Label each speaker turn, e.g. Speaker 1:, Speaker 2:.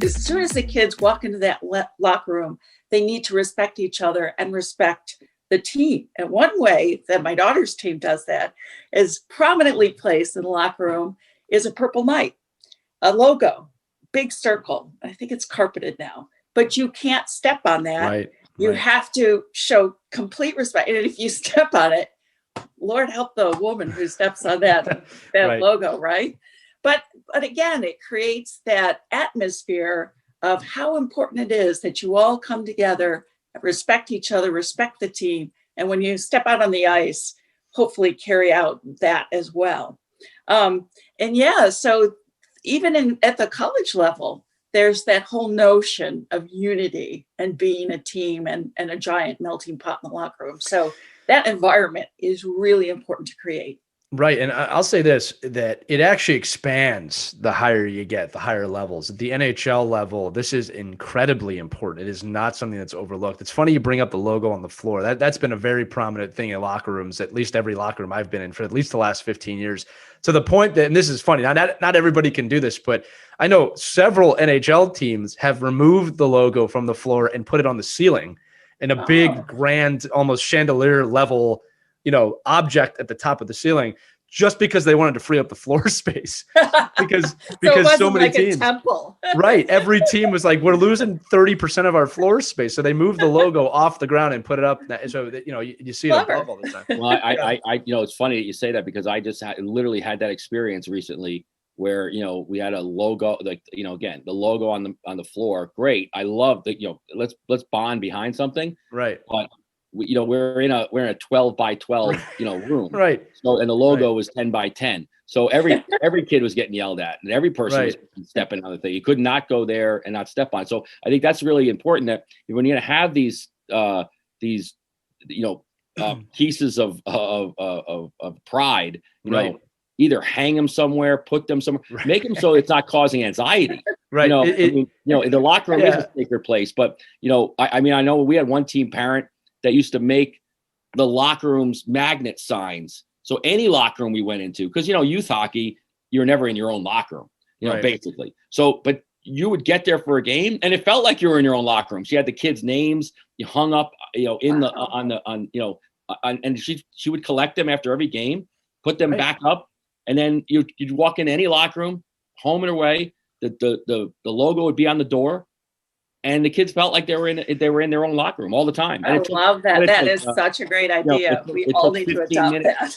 Speaker 1: as soon as the kids walk into that locker room, they need to respect each other and respect the team. And one way that my daughter's team does that is prominently placed in the locker room is a purple knight, a logo, big circle. I think it's carpeted now, but you can't step on that.
Speaker 2: Right.
Speaker 1: You
Speaker 2: right.
Speaker 1: have to show complete respect. And if you step on it, Lord help the woman who steps on that
Speaker 2: Right.
Speaker 1: logo, right? But again, it creates that atmosphere of how important it is that you all come together, respect each other, respect the team, and when you step out on the ice, hopefully carry out that as well. And yeah, so even at the college level, there's that whole notion of unity and being a team and a giant melting pot in the locker room. So that environment is really important to create.
Speaker 2: Right. And I'll say this, that it actually expands the higher you get, the higher levels. At the NHL level, this is incredibly important. It is not something that's overlooked. It's funny you bring up the logo on the floor. That's been a very prominent thing in locker rooms, at least every locker room I've been in for at least the last 15 years. To the point that, and this is funny, not everybody can do this, but I know several NHL teams have removed the logo from the floor and put it on the ceiling in a big, grand, almost chandelier level object at the top of the ceiling, just because they wanted to free up the floor space because so many
Speaker 1: like
Speaker 2: teams,
Speaker 1: a temple.
Speaker 2: right. Every team was like, we're losing 30% of our floor space. So they moved the logo off the ground and put it up. So that, you see it above all the time.
Speaker 3: Well, I it's funny that you say that because I just literally had that experience recently where, we had a logo, like, again, the logo on the floor. Great. I love that, let's bond behind something.
Speaker 2: Right.
Speaker 3: But we're in a 12 by 12, room.
Speaker 2: Right.
Speaker 3: So, and the logo was 10 by 10. So every kid was getting yelled at and every person was stepping on the thing. You could not go there and not step on it. So I think that's really important that when you're going to have these pieces of pride, either hang them somewhere, put them somewhere, make them so it's not causing anxiety.
Speaker 2: Right.
Speaker 3: The locker room is a sacred place, but I know we had one team parent that used to make the locker rooms magnet signs. So any locker room we went into, because, youth hockey, you're never in your own locker room, basically. So, but you would get there for a game and it felt like you were in your own locker room. She had the kids' names, you hung up, and she would collect them after every game, put them back up. And then you'd walk in any locker room, home and away, the logo would be on the door. And the kids felt like they were in their own locker room all the time.
Speaker 1: I love that. That is such a great idea. We all need to adopt that.